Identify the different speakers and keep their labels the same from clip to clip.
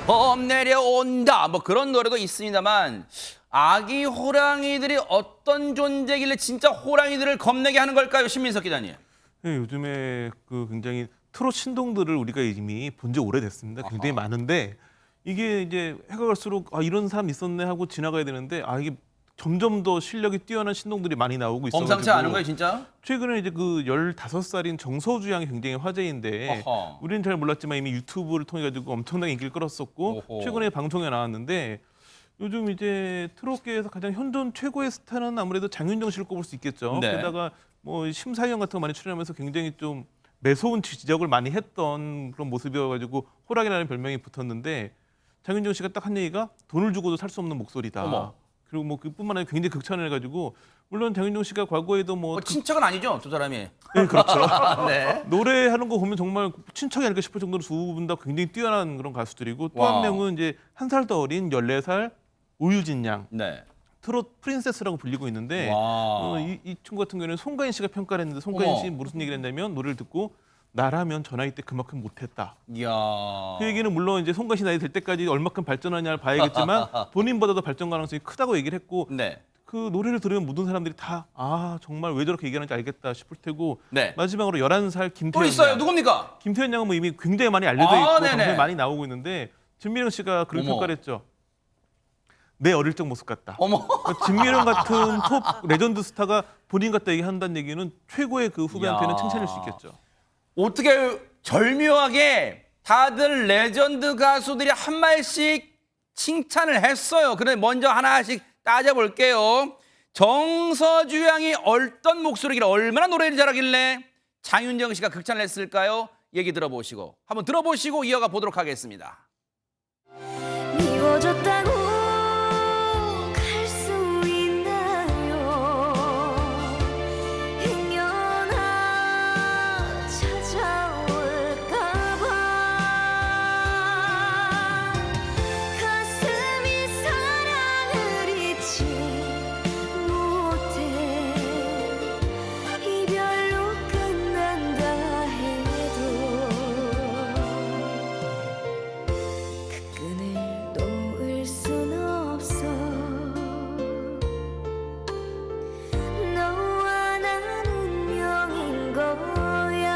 Speaker 1: 범 내려온다 뭐 그런 노래도 있습니다만 아기 호랑이들이 어떤 존재길래 진짜 호랑이들을 겁내게 하는 걸까요, 신민석 기자님?
Speaker 2: 네, 요즘에 그 굉장히 트롯 신동들을 우리가 이미 본 지 오래됐습니다. 굉장히 많은데 이게 이제 해가 갈수록 이런 사람 있었네 하고 지나가야 되는데 이게 점점 더 실력이 뛰어난 신동들이 많이 나오고 있어가지고
Speaker 1: 범상치 않은 거예요, 진짜?
Speaker 2: 최근에 이제 그 15살인 정서주 양이 굉장히 화제인데
Speaker 1: 어허.
Speaker 2: 우리는 잘 몰랐지만 이미 유튜브를 통해 가지고 엄청나게 인기를 끌었었고
Speaker 1: 오호.
Speaker 2: 최근에 방송에 나왔는데 요즘 이제 트롯계에서 가장 현존 최고의 스타는 아무래도 장윤정 씨를 꼽을 수 있겠죠.
Speaker 1: 네.
Speaker 2: 게다가 뭐 심사위원 같은 거 많이 출연하면서 굉장히 좀 매서운 지적을 많이 했던 그런 모습이어가지고 호랑이라는 별명이 붙었는데 장윤정 씨가 딱 한 얘기가 돈을 주고도 살 수 없는 목소리다.
Speaker 1: 어머.
Speaker 2: 그리고 뭐 그뿐만 아니라 굉장히 극찬을 해가지고 물론 장윤정 씨가 과거에도 뭐
Speaker 1: 친척은 아니죠, 두 사람이.
Speaker 2: 네, 그렇죠.
Speaker 1: 네.
Speaker 2: 노래하는 거 보면 정말 친척이 아닐까 싶을 정도로 두 분 다 굉장히 뛰어난 그런 가수들이고 또 한
Speaker 1: 와우.
Speaker 2: 명은 이제 한 살 더 어린 14살 오유진 양.
Speaker 1: 네.
Speaker 2: 트롯 프린세스라고 불리고 있는데
Speaker 1: 와.
Speaker 2: 이 친구 같은 경우에는 송가인 씨가 평가를 했는데 송가인
Speaker 1: 어머.
Speaker 2: 씨 무슨 얘기를 했냐면 노래를 듣고 나라면 저 나이 때 그만큼 못했다.
Speaker 1: 이야.
Speaker 2: 그 얘기는 물론 이제 송가인 씨 나이 될 때까지 얼마큼 발전하냐를 봐야겠지만 본인보다도 발전 가능성이 크다고 얘기를 했고
Speaker 1: 네.
Speaker 2: 그 노래를 들으면 모든 사람들이 다 정말 왜 저렇게 얘기하는지 알겠다 싶을 테고
Speaker 1: 네.
Speaker 2: 마지막으로 11살
Speaker 1: 또
Speaker 2: 김태현
Speaker 1: 있어요.
Speaker 2: 양.
Speaker 1: 누굽니까?
Speaker 2: 김태현 양은 뭐 이미 굉장히 많이 알려져 있고
Speaker 1: 네네.
Speaker 2: 방송에 많이 나오고 있는데 진미령 씨가 그렇게
Speaker 1: 어머.
Speaker 2: 평가를 했죠. 내 어릴 적 모습 같다.
Speaker 1: 어머.
Speaker 2: 진미령 같은 톱 레전드 스타가 본인 같다 얘기한다는 얘기는 최고의 그 후배한테는
Speaker 1: 야.
Speaker 2: 칭찬일 수 있겠죠.
Speaker 1: 어떻게 절묘하게 다들 레전드 가수들이 한 말씩 칭찬을 했어요. 그런데 먼저 하나씩 따져볼게요. 정서주 양이 어떤 목소리길래 얼마나 노래를 잘하길래 장윤정 씨가 극찬을 했을까요? 얘기 들어보시고 한번 들어보시고 이어가 보도록 하겠습니다.
Speaker 3: 미워졌다고 갈 수 있나요? 행여나 찾아올까봐 가슴이 사랑을 잊지 못해 이별로 끝난다 해도 그 끈을 놓을 순 없어 너와 난 운명인 거야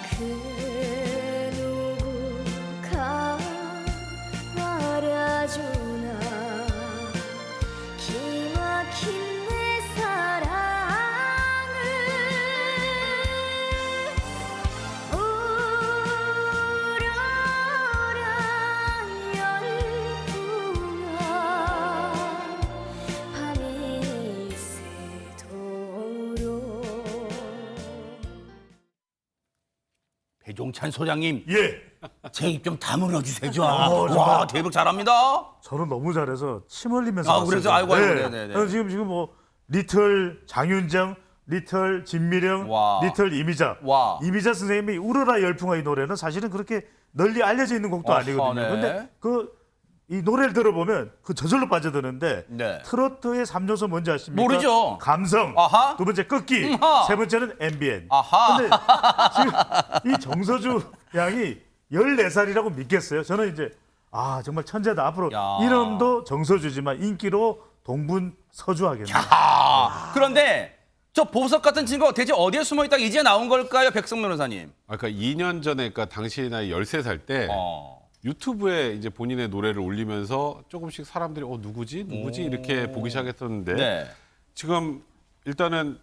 Speaker 3: 그 누구가 말아주나 기막힌 내 사랑을 우러라 열풍아 밤이 새도록
Speaker 1: 배종찬 소장님,
Speaker 4: 예.
Speaker 1: 제 입 좀 다물어 주세요.
Speaker 4: 정말.
Speaker 1: 와, 대박 잘합니다.
Speaker 4: 저는 너무 잘해서 침 흘리면서
Speaker 1: 아, 그래서?
Speaker 4: 봤어요.
Speaker 1: 아이고, 네네네.
Speaker 4: 저는 지금 뭐 리틀 장윤정, 리틀 진미령,
Speaker 1: 와.
Speaker 4: 리틀 이미자.
Speaker 1: 와.
Speaker 4: 이미자 선생님이 우러라 열풍아 이 노래는 사실은 그렇게 널리 알려져 있는 곡도
Speaker 1: 어허,
Speaker 4: 아니거든요.
Speaker 1: 네.
Speaker 4: 근데 이 노래를 들어보면 그 저절로 빠져드는데
Speaker 1: 네.
Speaker 4: 트로트의 3요소 뭔지 아십니까?
Speaker 1: 모르죠.
Speaker 4: 감성,
Speaker 1: 아하.
Speaker 4: 두 번째 끝기,
Speaker 1: 음하.
Speaker 4: 세 번째는 앰비엔.
Speaker 1: 아하.
Speaker 4: 근데 지금 이 정서주 양이 14살이라고 믿겠어요. 저는 이제 정말 천재다. 앞으로
Speaker 1: 야.
Speaker 4: 이름도 정서주지만 인기로 동분서주하겠네요.
Speaker 1: 그런데 저 보석 같은 친구 대체 어디에 숨어 있다가 이제 나온 걸까요, 백성 변호사님?
Speaker 5: 그러니까 2년 전에, 그러니까 당시 나이 13살 때 유튜브에 이제 본인의 노래를 올리면서 조금씩 사람들이 누구지 이렇게 보기 시작했었는데
Speaker 1: 네.
Speaker 5: 지금 일단은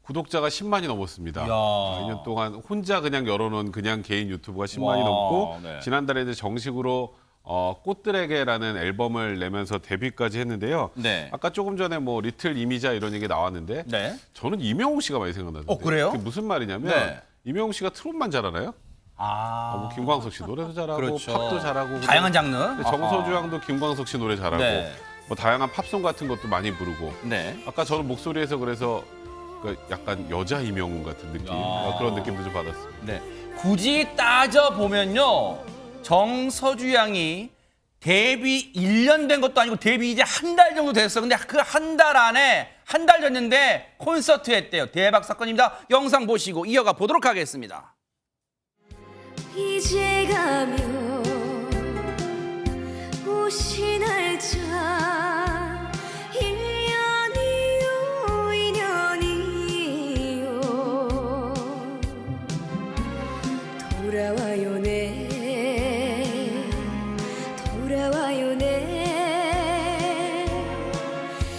Speaker 5: 구독자가 10만이 넘었습니다.
Speaker 1: 야.
Speaker 5: 2년 동안 혼자 그냥 열어놓은 그냥 개인 유튜브가 10만이
Speaker 1: 와,
Speaker 5: 넘고
Speaker 1: 네.
Speaker 5: 지난달에 이제 정식으로 꽃들에게라는 앨범을 내면서 데뷔까지 했는데요.
Speaker 1: 네.
Speaker 5: 아까 조금 전에 뭐 리틀 이미자 이런 얘기 나왔는데
Speaker 1: 네.
Speaker 5: 저는 이명웅 씨가 많이 생각나는데
Speaker 1: 그래요?
Speaker 5: 그게 무슨 말이냐면
Speaker 1: 네.
Speaker 5: 이명웅 씨가 트롯만 잘하나요? 뭐 김광석 씨 노래도 잘하고
Speaker 1: 그렇죠.
Speaker 5: 팝도 잘하고
Speaker 1: 다양한 장르.
Speaker 5: 정서주 양도 김광석 씨 노래 잘하고
Speaker 1: 네.
Speaker 5: 뭐 다양한 팝송 같은 것도 많이 부르고
Speaker 1: 네.
Speaker 5: 아까 저는 목소리에서 그래서 그 약간 여자 이명웅 같은 느낌 그런 느낌도 좀 받았습니다.
Speaker 1: 네. 굳이 따져 보면요, 정서주 양이 데뷔 1년 된 것도 아니고 데뷔 이제 한 달 정도 됐어요. 근데 그 한 달 안에 한 달 됐는데 콘서트 했대요. 대박 사건입니다. 영상 보시고 이어가 보도록 하겠습니다.
Speaker 3: 이제 가면 오시 날짜 1년이요 2년이요 돌아와요 돌아와요 내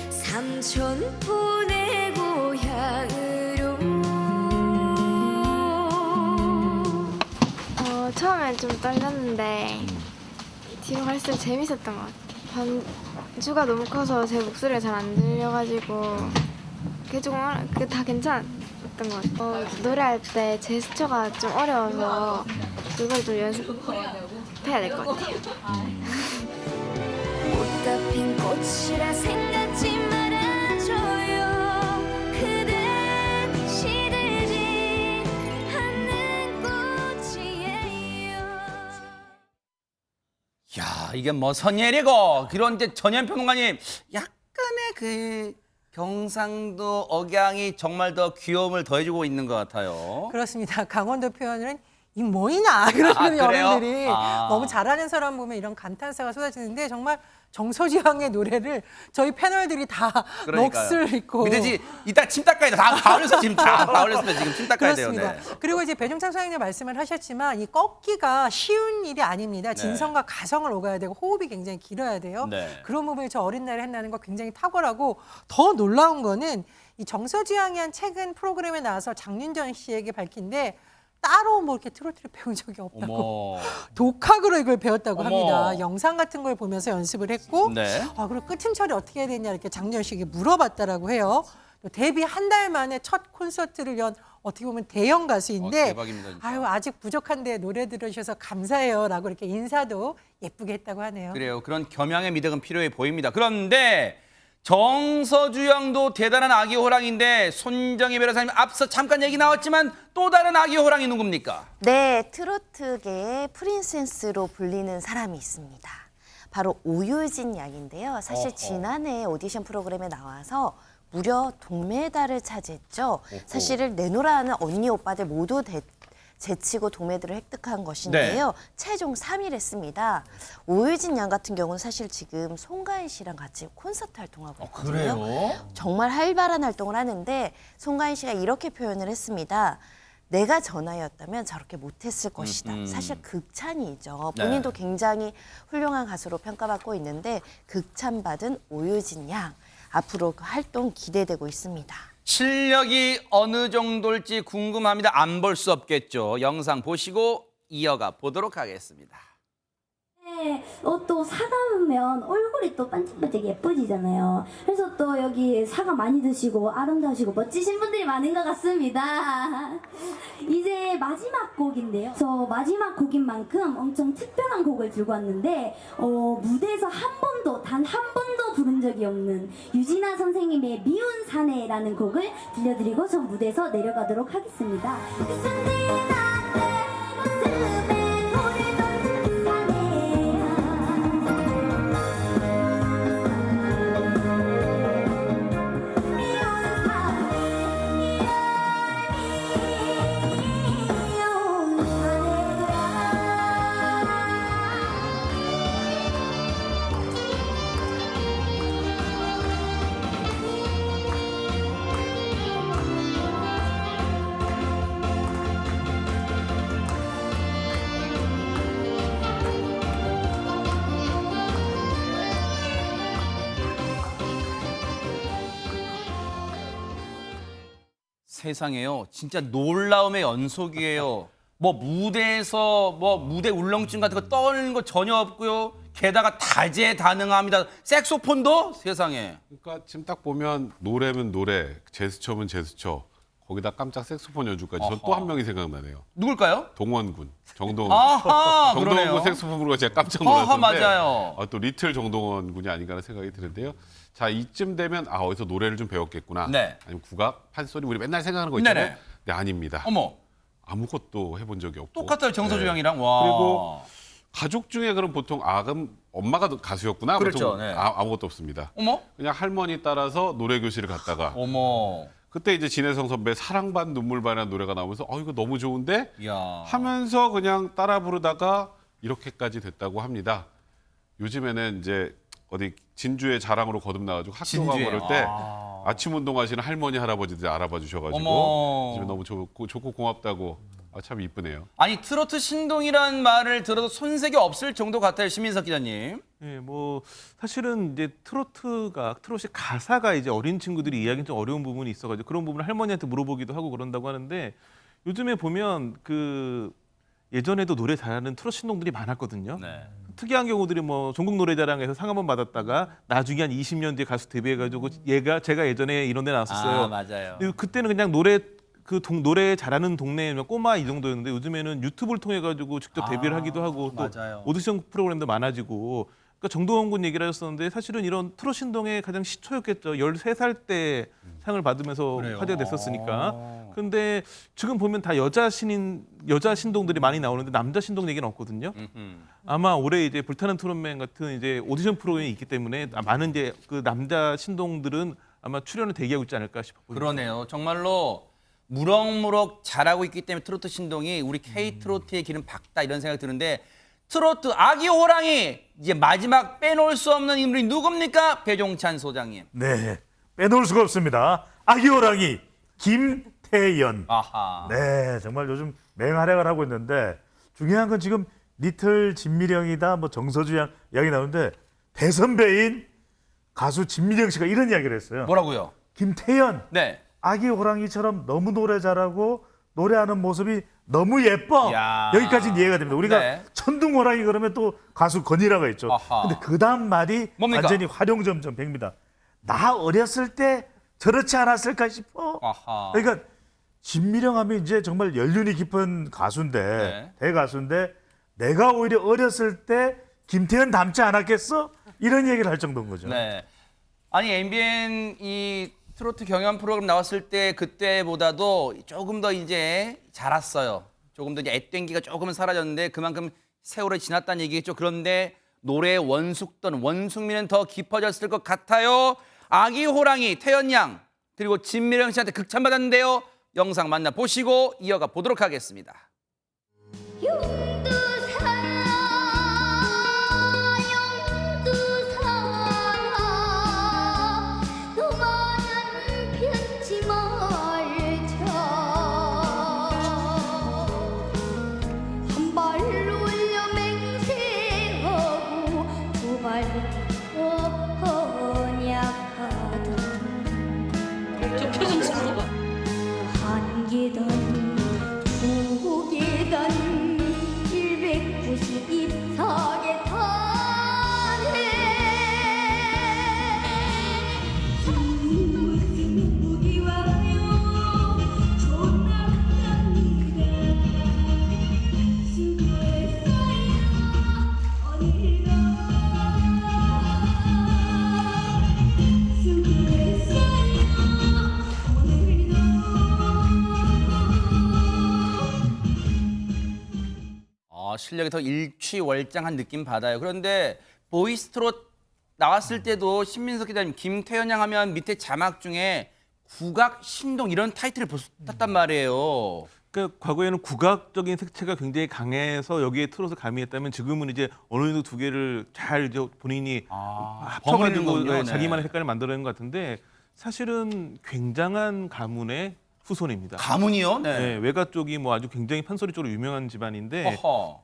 Speaker 3: 삼천포의 고향으로.
Speaker 6: 처음엔 좀 떨렸는데 뒤로 갈수록 재밌었던 것 같아요. 반주가 너무 커서 제 목소리가 잘 안 들려가지고 그게 조금 그게 다 괜찮았던 것 같아요. 노래할 때 제스처가 좀 어려워서 그걸 좀 연습해야 될 것 같아요.
Speaker 3: 꽃다 핀 꽃이라 생각지 말아줘요. 그댄 시들지 않는 꽃이에요.
Speaker 1: 야, 이게 뭐 선예리고 그런 이제 전현평론가님 약간의 그 경상도 억양이 정말 더 귀여움을 더해주고 있는 것 같아요.
Speaker 7: 그렇습니다. 강원도 표현은 이 뭐이나 그러시는
Speaker 1: 아, 그래요?
Speaker 7: 여러분들이
Speaker 1: 아.
Speaker 7: 너무 잘하는 사람 보면 이런 감탄사가 쏟아지는데 정말 정서지 양의 노래를 저희 패널들이 다
Speaker 1: 그러니까요.
Speaker 7: 넋을 잃고
Speaker 1: 밑에 이따 침 닦아야 돼. 다 올렸어 지금 다 올렸으면 지금 침 닦아야 돼요.
Speaker 7: 그렇습니다.
Speaker 1: 네.
Speaker 7: 그리고 이제 배종찬 소장님 말씀을 하셨지만 이 꺾기가 쉬운 일이 아닙니다. 진성과 가성을 오가야 되고 호흡이 굉장히 길어야 돼요.
Speaker 1: 네.
Speaker 7: 그런 부분이 저 어린 날에 했다는 거 굉장히 탁월하고 더 놀라운 거는 이 정서지 양이 한 최근 프로그램에 나와서 장윤정 씨에게 밝힌데 따로 뭐 이렇게 트로트를 배운 적이 없다고
Speaker 1: 어머.
Speaker 7: 독학으로 이걸 배웠다고
Speaker 1: 어머.
Speaker 7: 합니다. 영상 같은 걸 보면서 연습을 했고
Speaker 1: 네.
Speaker 7: 그리고 끝임 처리 어떻게 해야 되냐 이렇게 장윤정 씨에게 물어봤다라고 해요. 또 데뷔 한 달 만에 첫 콘서트를 연 어떻게 보면 대형 가수인데
Speaker 1: 대박입니다, 진짜.
Speaker 7: 아직 부족한데 노래 들으셔서 감사해요라고 이렇게 인사도 예쁘게 했다고 하네요.
Speaker 1: 그래요. 그런 겸양의 미덕은 필요해 보입니다. 그런데 정서주 양도 대단한 아기 호랑인데 손정희 변호사님 앞서 잠깐 얘기 나왔지만 또 다른 아기 호랑이 누굽니까?
Speaker 8: 네, 트로트계의 프린세스로 불리는 사람이 있습니다. 바로 오유진 양인데요. 사실 지난해 오디션 프로그램에 나와서 무려 동메달을 차지했죠. 사실은 내노라 하는 언니 오빠들 모두 제치고 동메달을 획득한 것인데요. 최종 3위를 했습니다. 오유진 양 같은 경우는 사실 지금 송가인 씨랑 같이 콘서트 활동하고 있거든요.
Speaker 1: 그래요?
Speaker 8: 정말 활발한 활동을 하는데 송가인 씨가 이렇게 표현을 했습니다. 내가 전하였다면 저렇게 못했을 것이다. 사실 극찬이죠. 본인도 굉장히 훌륭한 가수로 평가받고 있는데 극찬받은 오유진 양. 앞으로 그 활동 기대되고 있습니다.
Speaker 1: 실력이 어느 정도일지 궁금합니다. 안 볼 수 없겠죠. 영상 보시고 이어가 보도록 하겠습니다.
Speaker 9: 또 사가면 얼굴이 또 반짝반짝 예뻐지잖아요. 그래서 또 여기 사과 많이 드시고 아름다우시고 멋지신 분들이 많은 것 같습니다. 이제 마지막 곡인데요. 그래서 마지막 곡인 만큼 엄청 특별한 곡을 들고 왔는데 무대에서 단 한 번도 부른 적이 없는 유진아 선생님의 미운 사내라는 곡을 들려드리고 전 무대에서 내려가도록 하겠습니다.
Speaker 1: 세상에요. 진짜 놀라움의 연속이에요. 뭐 무대에서 뭐 무대 울렁증 같은 거 떠는 거 전혀 없고요. 게다가 다재다능합니다. 색소폰도 세상에.
Speaker 5: 그러니까 지금 딱 보면 노래면 노래, 제스처면 제스처, 거기다 깜짝 색소폰 연주까지 전 또 한 명이 생각나네요.
Speaker 1: 누굴까요?
Speaker 5: 동원군, 정동원.
Speaker 1: 아하, 그러네요.
Speaker 5: 정동원 색소폰 부르고 제가 깜짝
Speaker 1: 아하,
Speaker 5: 놀랐는데
Speaker 1: 맞아요.
Speaker 5: 또 리틀 정동원 군이 아닌가 하는 생각이 드는데요. 자, 이쯤 되면 어디서 노래를 좀 배웠겠구나.
Speaker 1: 네.
Speaker 5: 아니면 국악, 판소리 우리 맨날 생각하는 거 있잖아요.
Speaker 1: 네네.
Speaker 5: 네, 아닙니다.
Speaker 1: 어머,
Speaker 5: 아무것도 해본 적이 없고.
Speaker 1: 똑같아요. 정서주
Speaker 5: 네.
Speaker 1: 양이랑. 와.
Speaker 5: 그리고 가족 중에 그럼 보통 그럼 엄마가 가수였구나.
Speaker 1: 그렇죠,
Speaker 5: 보통
Speaker 1: 네.
Speaker 5: 아무것도 없습니다.
Speaker 1: 어머,
Speaker 5: 그냥 할머니 따라서 노래 교실을 갔다가
Speaker 1: 어머.
Speaker 5: 그때 이제 진혜성 선배 사랑 반 눈물 반이라는 노래가 나오면서 이거 너무 좋은데
Speaker 1: 이야.
Speaker 5: 하면서 그냥 따라 부르다가 이렇게까지 됐다고 합니다. 요즘에는 이제 어디 진주의 자랑으로 거듭나가지고 학교 가고
Speaker 1: 진주에.
Speaker 5: 그럴 때 아침 운동하시는 할머니 할아버지들 알아봐 주셔가지고
Speaker 1: 어머.
Speaker 5: 요즘에 너무 좋고 고맙다고 참 이쁘네요.
Speaker 1: 아니 트로트 신동이라는 말을 들어도 손색이 없을 정도 같아요, 신민석 기자님.
Speaker 2: 예, 뭐 사실은 이제 트로트의 가사가 이제 어린 친구들이 이해하기 좀 어려운 부분이 있어가지고 그런 부분을 할머니한테 물어보기도 하고 그런다고 하는데 요즘에 보면 그 예전에도 노래 잘하는 트로트 신동들이 많았거든요.
Speaker 1: 네.
Speaker 2: 특이한 경우들이 뭐 전국 노래자랑에서 상 한번 받았다가 나중에 한 20년 뒤에 가수 데뷔해가지고 제가 예전에 이런 데 나왔었어요.
Speaker 1: 아, 맞아요.
Speaker 2: 근데 그때는 그냥 노래 잘하는 동네 꼬마 이 정도였는데 요즘에는 유튜브를 통해 가지고 직접 데뷔를 하기도 하고 또
Speaker 1: 맞아요.
Speaker 2: 오디션 프로그램도 많아지고 그러니까 정동원 군 얘기를 하셨었는데 사실은 이런 트롯 신동의 가장 시초였겠죠. 13살 때 상을 받으면서
Speaker 1: 그래요?
Speaker 2: 화제가 됐었으니까. 근데 지금 보면 다 여자 신동들이 많이 나오는데 남자 신동 얘기는 없거든요. 아마 올해 이제 불타는 트롯맨 같은 이제 오디션 프로그램이 있기 때문에 많은 이제 그 남자 신동들은 아마 출연을 대기하고 있지 않을까 싶어요.
Speaker 1: 그러네요. 정말로 무럭무럭 잘하고 있기 때문에 트로트 신동이 우리 K-트로트의 길은 밝다 이런 생각이 드는데 트로트 아기 호랑이 이제 마지막 빼놓을 수 없는 인물이 누굽니까? 배종찬 소장님.
Speaker 4: 네, 빼놓을 수가 없습니다. 아기 호랑이 김태연.
Speaker 1: 아하.
Speaker 4: 네, 정말 요즘 맹활약을 하고 있는데 중요한 건 지금 리틀 진미령이다, 뭐 정서주 양 이야기 나오는데 대선배인 가수 진미령 씨가 이런 이야기를 했어요.
Speaker 1: 뭐라고요?
Speaker 4: 김태연,
Speaker 1: 네.
Speaker 4: 아기 호랑이처럼 너무 노래 잘하고 노래하는 모습이 너무 예뻐.
Speaker 1: 야.
Speaker 4: 여기까지는 이해가 됩니다. 우리가
Speaker 1: 네.
Speaker 4: 천둥 호랑이 그러면 또 가수 건이라가 있죠.
Speaker 1: 아하.
Speaker 4: 근데 그 다음 말이
Speaker 1: 뭡니까?
Speaker 4: 완전히 활용점점 100입니다. 나 어렸을 때 저렇지 않았을까 싶어.
Speaker 1: 아하.
Speaker 4: 그러니까 진미령 하면 이제 정말 연륜이 깊은 가수인데
Speaker 1: 네.
Speaker 4: 대가수인데 내가 오히려 어렸을 때 김태현 닮지 않았겠어? 이런 얘기를 할 정도인 거죠.
Speaker 1: 네. 아니 MBN 이 트로트 경연 프로그램 나왔을 때 그때보다도 조금 더 이제 자랐어요. 조금 더 이제 앳땡기가 조금은 사라졌는데 그만큼 세월이 지났다는 얘기겠죠. 그런데 노래의 원숙미는 더 깊어졌을 것 같아요. 아기 호랑이 태연 양 그리고 진미령 씨한테 극찬받았는데요. 영상 만나보시고 이어가 보도록 하겠습니다.
Speaker 9: 한 계단, 두 계단, 194계단에 누구기 와요 조남단 그대 수고했어요 어딜 가
Speaker 1: 실력이 더 일취월장한 느낌 받아요. 그런데 보이스트롯 나왔을 때도 신민석 기자님 김태현 양 하면 밑에 자막 중에 국악 신동 이런 타이틀을 붙었단 말이에요.
Speaker 2: 그러니까 과거에는 국악적인 색채가 굉장히 강해서 여기에 트롯을 가미했다면 지금은 이제 어느 정도 두 개를 잘 이제 본인이
Speaker 1: 버무리는
Speaker 2: 합쳐가지고
Speaker 1: 거군요. 네.
Speaker 2: 자기만의 색깔을 만들어낸 것 같은데 사실은 굉장한 가문의 후손입니다.
Speaker 1: 가문이요?
Speaker 2: 네, 외가 쪽이 뭐 아주 굉장히 판소리 쪽으로 유명한 집안인데
Speaker 1: 어허.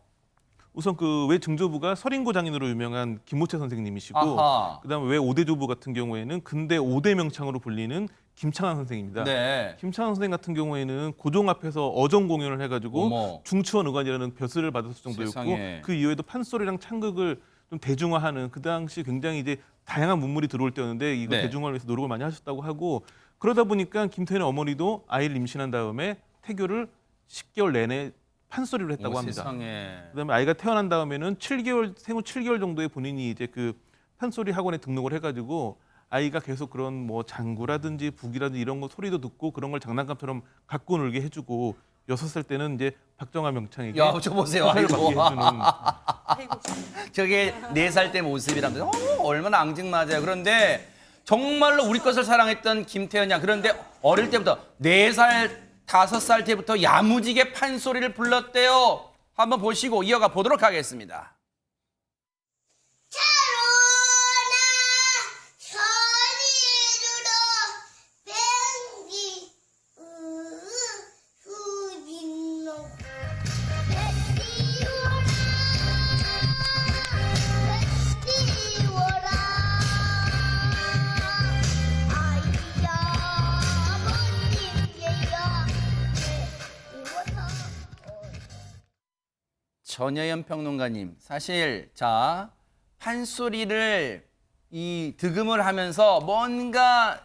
Speaker 2: 우선 그 외 증조부가 서린고 장인으로 유명한 김모채 선생님이시고
Speaker 1: 아하.
Speaker 2: 그다음에 외 5대조부 같은 경우에는 근대 5대 명창으로 불리는 김창환 선생입니다.
Speaker 1: 네.
Speaker 2: 김창환 선생 같은 경우에는 고종 앞에서 어정 공연을 해가지고
Speaker 1: 어머.
Speaker 2: 중추원 의관이라는 벼슬을 받았을 정도였고
Speaker 1: 세상에.
Speaker 2: 그 이후에도 판소리랑 창극을 좀 대중화하는 그 당시 굉장히 이제 다양한 문물이 들어올 때였는데 이거
Speaker 1: 네.
Speaker 2: 대중화를 위해서 노력을 많이 하셨다고 하고 그러다 보니까 김태현의 어머니도 아이를 임신한 다음에 태교를 10개월 내내 판소리를 했다고 합니다.
Speaker 1: 세상에.
Speaker 2: 그다음에 아이가 태어난 다음에는 생후 7개월 정도에 본인이 이제 그 판소리 학원에 등록을 해가지고 아이가 계속 그런 뭐 장구라든지 북이라든지 이런 거 소리도 듣고 그런 걸 장난감처럼 갖고 놀게 해주고 6살 때는 이제 박정아 명창에게
Speaker 1: 야, 저 보세요.
Speaker 2: 선사를
Speaker 1: 아이고.
Speaker 2: 받게 해주는
Speaker 1: 저게 4살 때 모습이라면서 얼마나 앙증맞아요. 그런데 정말로 우리 것을 사랑했던 김태현 양. 그런데 어릴 때부터 4살, 5살 때부터 야무지게 판소리를 불렀대요. 한번 보시고 이어가 보도록 하겠습니다. 전여연 평론가님, 사실 자 판소리를 이 득음을 하면서 뭔가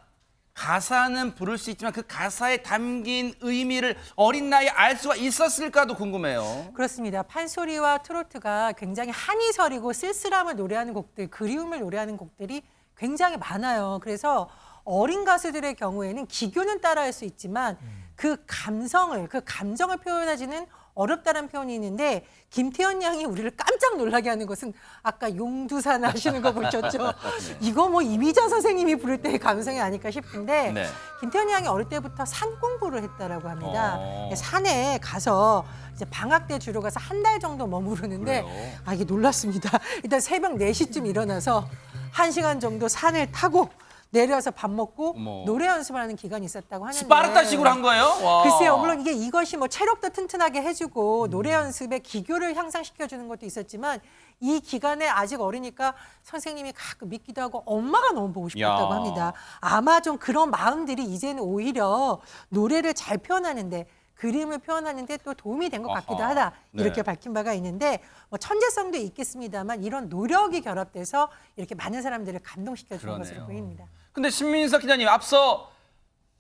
Speaker 1: 가사는 부를 수 있지만 그 가사에 담긴 의미를 어린 나이에 알 수가 있었을까도 궁금해요.
Speaker 7: 그렇습니다. 판소리와 트로트가 굉장히 한이 서리고 쓸쓸함을 노래하는 곡들, 그리움을 노래하는 곡들이 굉장히 많아요. 그래서 어린 가수들의 경우에는 기교는 따라할 수 있지만 그 감성을, 그 감정을 표현하지는 어렵다는 표현이 있는데 김태현 양이 우리를 깜짝 놀라게 하는 것은 아까 용두산 하시는 거 보셨죠? 이거 뭐 이미자 선생님이 부를 때의 감성이 아닐까 싶은데
Speaker 1: 네.
Speaker 7: 김태현 양이 어릴 때부터 산 공부를 했다라고 합니다. 산에 가서 이제 방학 때 주로 가서 한 달 정도 머무르는데
Speaker 1: 그래요?
Speaker 7: 이게 놀랐습니다. 일단 새벽 4시쯤 일어나서 1시간 정도 산을 타고 내려서 밥 먹고
Speaker 1: 어머.
Speaker 7: 노래 연습을 하는 기간이 있었다고 하는데
Speaker 1: 스파르타식으로 한 거예요? 와.
Speaker 7: 글쎄요, 물론 이것이 뭐 체력도 튼튼하게 해주고 노래 연습의 기교를 향상시켜주는 것도 있었지만 이 기간에 아직 어리니까 선생님이 가끔 믿기도 하고 엄마가 너무 보고 싶었다고
Speaker 1: 야.
Speaker 7: 합니다. 아마 좀 그런 마음들이 이제는 오히려 노래를 잘 표현하는데 그림을 표현하는데 또 도움이 된 것 같기도
Speaker 1: 아하.
Speaker 7: 하다.
Speaker 1: 네.
Speaker 7: 이렇게 밝힌 바가 있는데 뭐 천재성도 있겠습니다만 이런 노력이 결합돼서 이렇게 많은 사람들을 감동시켜주는
Speaker 1: 그러네요.
Speaker 7: 것으로 보입니다.
Speaker 1: 근데 신민석 기자님, 앞서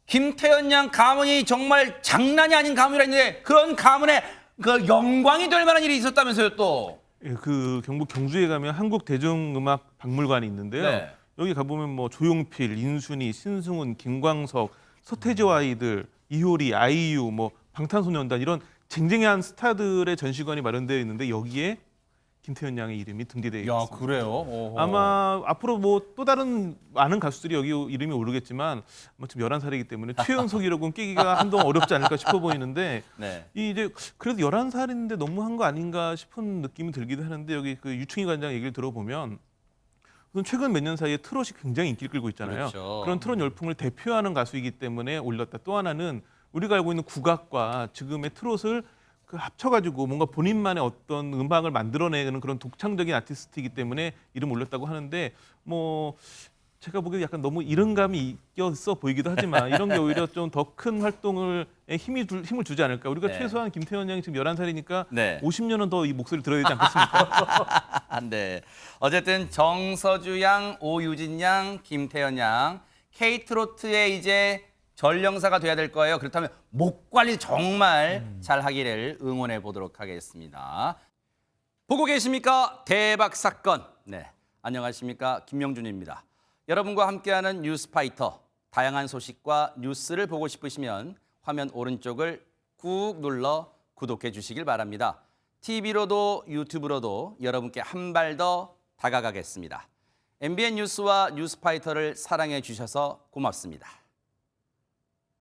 Speaker 1: 김태현 양 가문이 정말 장난이 아닌 가문이라 했는데 그런 가문에 그 영광이 될 만한 일이 있었다면서요 또.
Speaker 2: 예, 그 경북 경주에 가면 한국 대중음악 박물관이 있는데요.
Speaker 1: 네.
Speaker 2: 여기 가보면 뭐 조용필, 인순이, 신승훈, 김광석, 서태지와 아이들, 이효리, 아이유, 뭐 방탄소년단 이런 쟁쟁한 스타들의 전시관이 마련되어 있는데 여기에 김태현 양의 이름이 등재되어 있습니다.
Speaker 1: 그래요? 오호.
Speaker 2: 아마 앞으로 뭐 또 다른 많은 가수들이 여기 이름이 오르겠지만 뭐 지금 11살이기 때문에 최연석이라고는 끼기가 한동안 어렵지 않을까 싶어 보이는데
Speaker 1: 네.
Speaker 2: 이 이제 그래도 11살인데 너무한 거 아닌가 싶은 느낌이 들기도 하는데 여기 그 유충희 관장 얘기를 들어보면 우선 최근 몇 년 사이에 트롯이 굉장히 인기를 끌고 있잖아요.
Speaker 1: 그렇죠.
Speaker 2: 그런 트롯 열풍을 대표하는 가수이기 때문에 올렸다. 또 하나는 우리가 알고 있는 국악과 지금의 트롯을 그 합쳐가지고 뭔가 본인만의 어떤 음악을 만들어내는 그런 독창적인 아티스트이기 때문에 이름 올렸다고 하는데 뭐 제가 보기에 약간 너무 이른감이 있어 보이기도 하지만 이런 게 오히려 좀 더 큰 활동을 힘을 주지 않을까. 우리가
Speaker 1: 네.
Speaker 2: 최소한 김태현 양이 지금 11살이니까
Speaker 1: 네.
Speaker 2: 50년은 더 이 목소리를 들어야 되지 않겠습니까?
Speaker 1: 네. 어쨌든 정서주 양, 오유진 양, 김태현 양, K트로트의 이제 전령사가 돼야 될 거예요. 그렇다면 목 관리 정말 잘 하기를 응원해 보도록 하겠습니다. 보고 계십니까? 대박 사건. 네. 안녕하십니까? 김명준입니다. 여러분과 함께하는 뉴스파이터. 다양한 소식과 뉴스를 보고 싶으시면 화면 오른쪽을 꾹 눌러 구독해 주시길 바랍니다. TV로도 유튜브로도 여러분께 한 발 더 다가가겠습니다. MBN 뉴스와 뉴스파이터를 사랑해 주셔서 고맙습니다.